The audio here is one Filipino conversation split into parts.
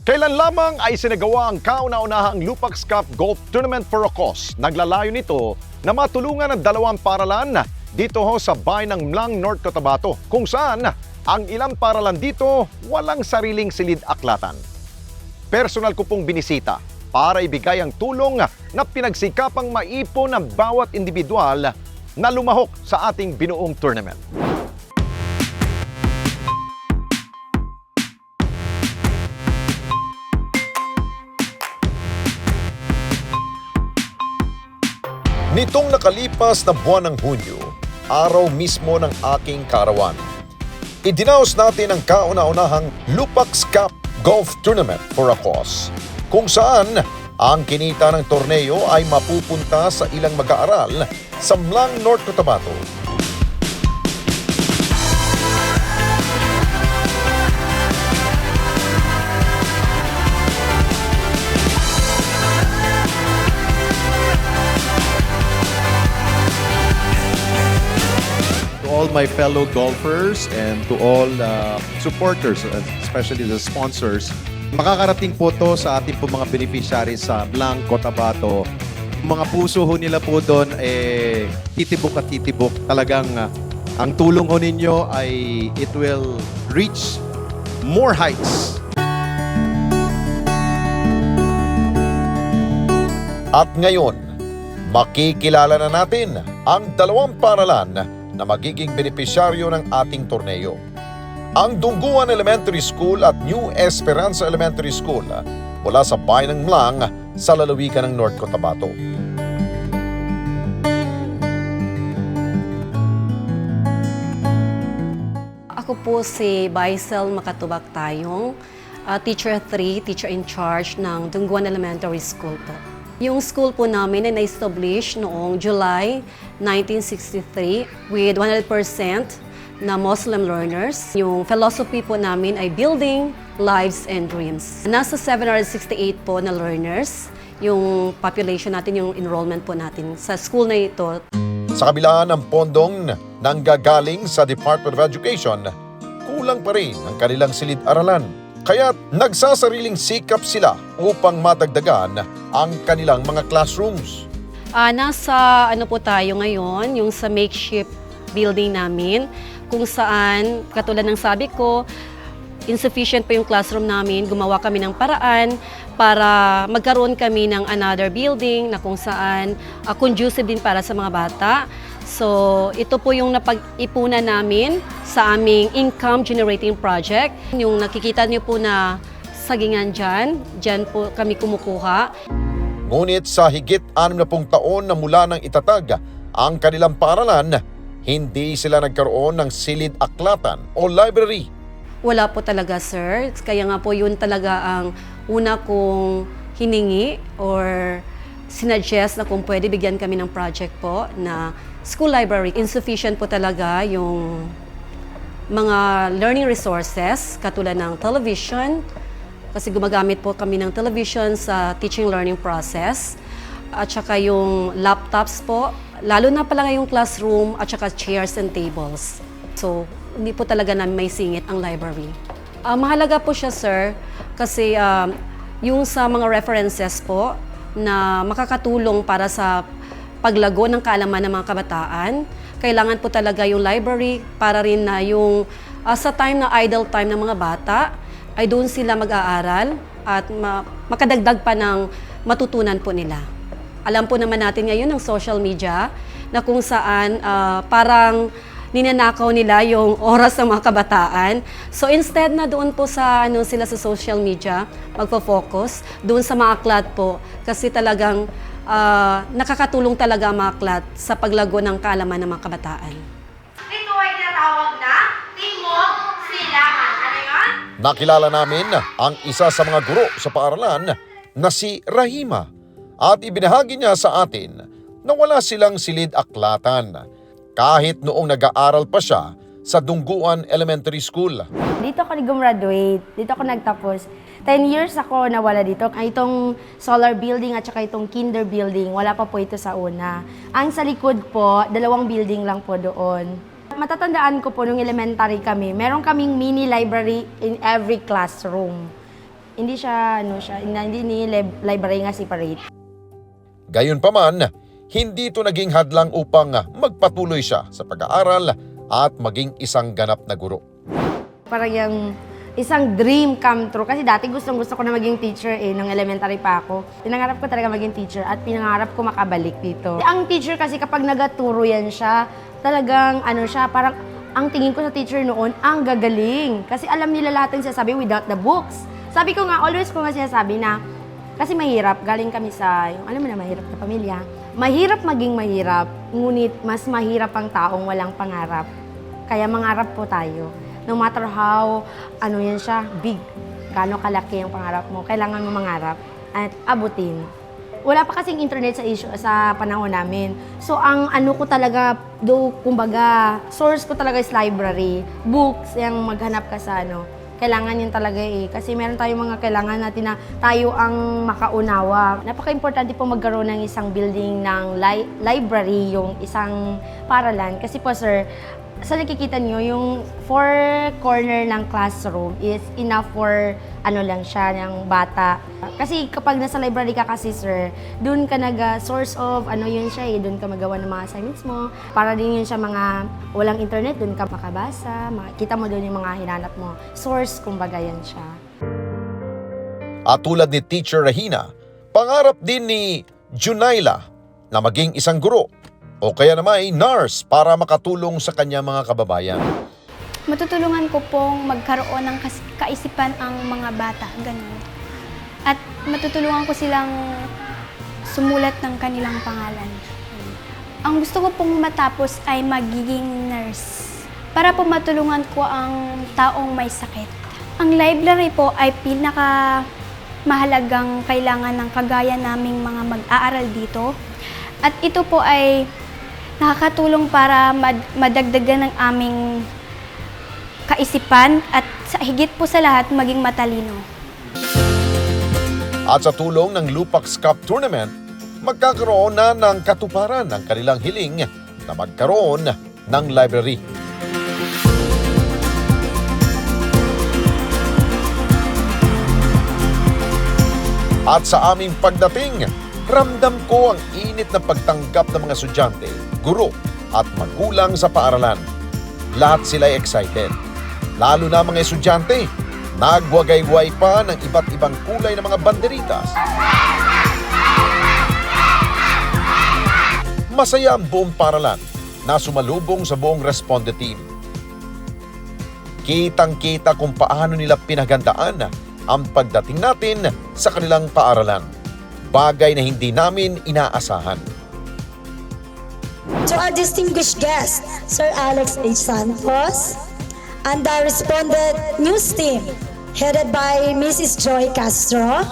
Kailan lamang ay sinagawa ang kauna-unahang Lupax Cup Golf Tournament for a Cause. Naglalayo nito na matulungan ang dalawang paralan dito sa bayan ng Mlang, North Cotabato, kung saan ang ilang paralan dito walang sariling silid-aklatan. Personal ko pong binisita para ibigay ang tulong na pinagsikapang maipon ng bawat individual na lumahok sa ating binuong tournament. Nitong nakalipas na buwan ng Hunyo, araw mismo ng aking kaarawan, idinaos natin ang kauna-unahang Lupax Cup Golf Tournament for a Cause, kung saan ang kinita ng torneo ay mapupunta sa ilang mag-aaral sa Mlang, North Cotabato. To all my fellow golfers and to all supporters, especially the sponsors, makakarating po to sa ating po mga beneficiaries sa Mlang, Cotabato. Mga puso ho nila po doon, titibok at titibok. Talagang ang tulong ho ninyo ay it will reach more heights. At ngayon, makikilala na natin ang dalawang paralan na magiging benepisyaryo ng ating torneo. Ang Dungguan Elementary School at New Esperanza Elementary School mula sa bayan ng Mlang sa lalawigan ng North Cotabato. Ako po si Baisel Makatubak Tayong, Teacher 3, Teacher in Charge ng Dungguan Elementary School po. Yung school po namin ay na-establish noong July 1963 with 100% na Muslim learners. Yung philosophy po namin ay building lives and dreams. Nasa 768 po na learners yung population natin, yung enrollment po natin sa school na ito. Sa kabila ng pondong nanggagaling sa Department of Education, kulang pa rin ang kanilang silid-aralan. Kaya nagsasariling sikap sila upang madagdagan ang kanilang mga classrooms. Nasa po tayo ngayon, yung sa makeshift building namin, kung saan, katulad ng sabi ko, insufficient pa yung classroom namin, gumawa kami ng paraan para magkaroon kami ng another building na kung saan conducive din para sa mga bata. So, ito po yung napag-ipunan namin sa aming income generating project. Yung nakikita niyo po na sagingan dyan po kami kumukuha. Ngunit sa higit 60 taon na mula nang itatag ang kanilang paaralan, hindi sila nagkaroon ng silid-aklatan o library. Wala po talaga, sir. Kaya nga po yun talaga ang una kong hiningi or sinuggest na kung pwede bigyan kami ng project po na school library. Insufficient po talaga yung mga learning resources katulad ng television, kasi gumagamit po kami ng television sa teaching learning process, at saka yung laptops po, lalo na pala ngayong classroom, at saka chairs and tables. So, hindi po talaga namin may singit ang library. Mahalaga po siya, sir, kasi yung sa mga references po na makakatulong para sa paglago ng kaalaman ng mga kabataan, kailangan po talaga yung library para rin na yung sa time na idle time ng mga bata, ay doon sila mag-aaral at makadagdag pa ng matutunan po nila. Alam po naman natin ngayon ng social media na kung saan parang ninanakaw nila yung oras ng mga kabataan. So instead na doon po sa sila sa social media, magfo-focus doon sa mga aklat po, kasi talagang nakakatulong talaga ang mga aklat sa paglago ng kaalaman ng mga kabataan. Ito ay tinatawag na Timog Silangan. Ano yun? Nakilala namin ang isa sa mga guro sa paaralan na si Rahima at ibinahagi niya sa atin na wala silang silid-aklatan kahit noong nag-aaral pa siya sa Dungguan Elementary School. Dito ako gumraduate, dito ako nagtapos. 10 years ako nawala dito. Itong solar building at saka itong kinder building, wala pa po ito sa una. Ang sa likod po, 2 building lang po doon. Matatandaan ko po nung elementary kami, meron kaming mini library in every classroom. Hindi siya, hindi ni library nga separate. Gayunpaman, hindi ito naging hadlang upang magpatuloy siya sa pag-aaral at maging isang ganap na guro. Parang yung isang dream come true. Kasi dati gustong-gusto ko na maging teacher nung elementary pa ako. Pinangarap ko talaga maging teacher at pinangarap ko makabalik dito. Ang teacher kasi kapag nagaturo yan siya, talagang siya, parang ang tingin ko sa teacher noon, ang gagaling. Kasi alam nila lahat ng sinasabi without the books. Sabi ko nga, always ko nga sinasabi na, kasi mahirap, galing kami sa, alam mo na, mahirap na pamilya. Mahirap maging mahirap, ngunit mas mahirap ang taong walang pangarap. Kaya mangarap po tayo. No matter how, yan siya, big, gaano kalaki ang pangarap mo, kailangan mo mangarap at abutin. Wala pa kasing internet sa panahon namin. So, ang ko talaga, kumbaga, source ko talaga is library, books, yung maghanap ka sa kailangan yun talaga Kasi meron tayong mga kailangan natin na tayo ang makaunawa. Napaka-importante po magkaroon ng isang building ng library, yung isang paralan. Kasi po sir, sa nakikita nyo, yung four corner ng classroom is enough for lang siya, ng bata. Kasi kapag nasa library ka kasi sir, dun ka source of yun siya dun ka magawa ng mga assignments mo. Para din yun siya mga walang internet, dun ka makabasa, makita mo dun yung mga hinanap mo. Source, kumbaga yan siya. At tulad ni Teacher Regina, pangarap din ni Junaila na maging isang guro o kaya naman ay nurse para makatulong sa kanya mga kababayan. Matutulungan ko pong magkaroon ng kaisipan ang mga bata, ganun. At matutulungan ko silang sumulat ng kanilang pangalan. Ang gusto ko pong matapos ay magiging nurse para po matulungan ko ang taong may sakit. Ang library po ay mahalagang kailangan ng kagaya naming mga mag-aaral dito. At ito po ay nakakatulong para madagdagan ng aming kaisipan at higit po sa lahat maging matalino. At sa tulong ng Lupax Cup Tournament, magkakaroon na ng katuparan ng kanilang hiling na magkaroon ng library. At sa aming pagdating, ramdam ko ang init ng pagtanggap ng mga estudyante, guro at magulang sa paaralan. Lahat sila'y excited. Lalo na mga estudyante, nagwagayway pa ng iba't ibang kulay ng mga banderitas. Masaya ang buong paaralan na sumalubong sa buong Responde team. Kitang-kita kung paano nila pinaghandaan ang pagdating natin sa kanilang paaralan. Bagay na hindi namin inaasahan. To our distinguished guest, Sir Alex H. Santos, and the Responde News Team, headed by Mrs. Joy Castro,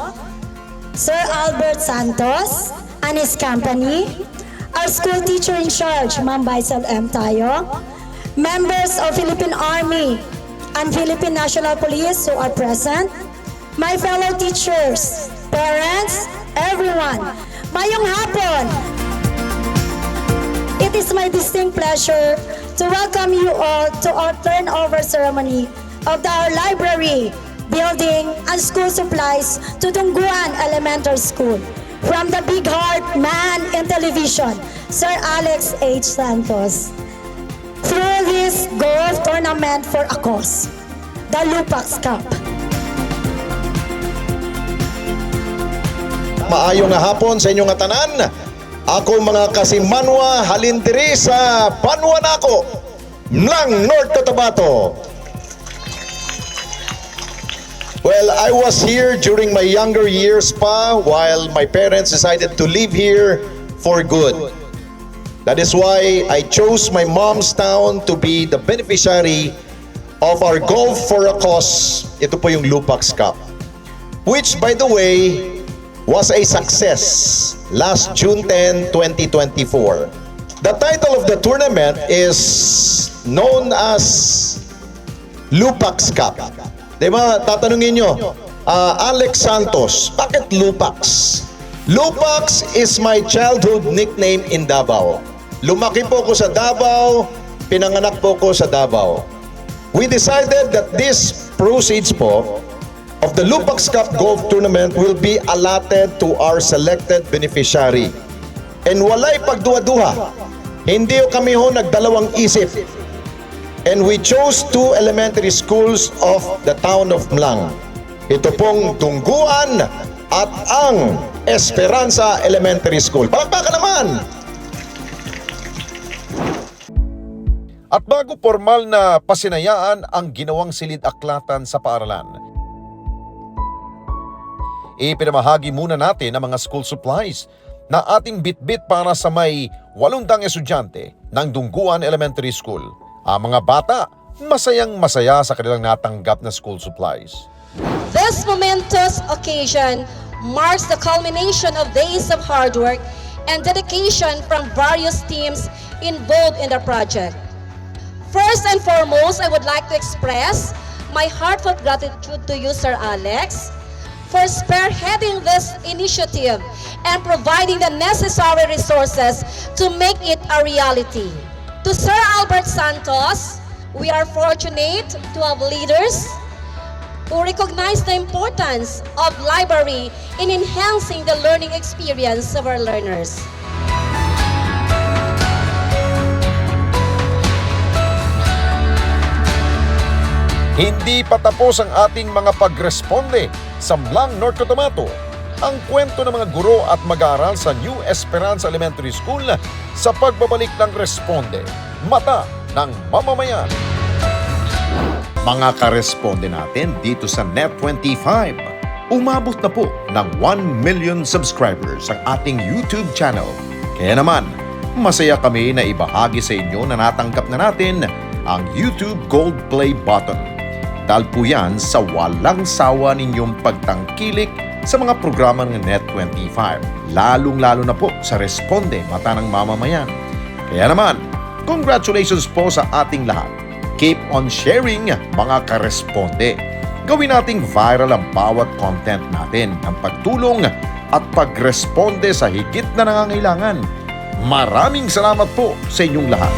Sir Albert Santos and his company, our school teacher in charge, Ma'am Baisel M. Tayo, members of Philippine Army and Philippine National Police who are present, my fellow teachers, parents, everyone, mayong hapon! It is my distinct pleasure to welcome you all to our turnover ceremony of our library, building, and school supplies to Tungguan Elementary School. From the big heart man in television, Sir Alex H. Santos. Through this golf tournament for a cause, the Lupax Cup. Maayong nga hapon sa inyong tanan. Ako mga kasimanwa halindiri sa Banwa Nako, Mlang, North Cotabato. Well, I was here during my younger years pa while my parents decided to live here for good. That is why I chose my mom's town to be the beneficiary of our Golf for a Cause. Ito po yung Lupax Cup, which by the way was a success last June 10, 2024. The title of the tournament is known as Lupax Cup. Diba, tatanungin nyo, Alex Santos, bakit Lupax? Lupax is my childhood nickname in Davao. Lumaki po ko sa Davao, pinanganak po ko sa Davao. We decided that this proceeds po of the Lupax Cup Golf Tournament will be allotted to our selected beneficiary. And walay pagduwa-duha, hindi kami nagdalawang isip. And we chose 2 elementary schools of the town of Mlang. Ito pong Tungguan at ang Esperanza Elementary School. Palakpakan naman! At bago formal na pasinayaan ang ginawang silid-aklatan sa paaralan, ipinamahagi muna natin ang mga school supplies na ating bitbit para sa may 800 estudyante ng Tungguan Elementary School. Ang mga bata, masayang-masaya sa kanilang natanggap na school supplies. This momentous occasion marks the culmination of days of hard work and dedication from various teams involved in the project. First and foremost, I would like to express my heartfelt gratitude to you, Sir Alex, for spearheading this initiative and providing the necessary resources to make it a reality. To Sir Albert Santos, we are fortunate to have leaders who recognize the importance of library in enhancing the learning experience of our learners. Hindi pa tapos ang ating mga pagresponde sa Mlang, North Cotabato. Ang kwento ng mga guro at mag-aaral sa New Esperanza Elementary School sa pagbabalik ng responde, mata ng mamamayan. Mga karesponde natin dito sa Net25, umabot na po ng 1 million subscribers ang ating YouTube channel. Kaya naman, masaya kami na ibahagi sa inyo na natanggap na natin ang YouTube Gold Play button. Dahil po yan sa walang sawa ninyong pagtangkilik sa mga programa ng Net25, lalong-lalo na po sa Responde, Mata ng Mamamayan. Kaya naman, congratulations po sa ating lahat. Keep on sharing, mga karesponde. Gawin nating viral ang bawat content natin ng pagtulong at pagresponde sa higit na nangangailangan. Maraming salamat po sa inyong lahat.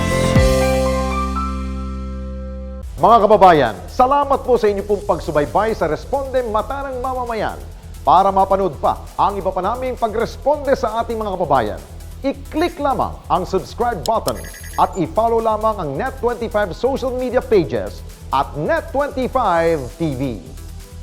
Mga kababayan, salamat po sa inyong pong pagsubaybay sa Responde Mata ng Mamamayan. Para mapanood pa ang iba pa naming pagresponde sa ating mga kababayan, i-click lamang ang subscribe button at i-follow lamang ang Net25 social media pages at Net25 TV.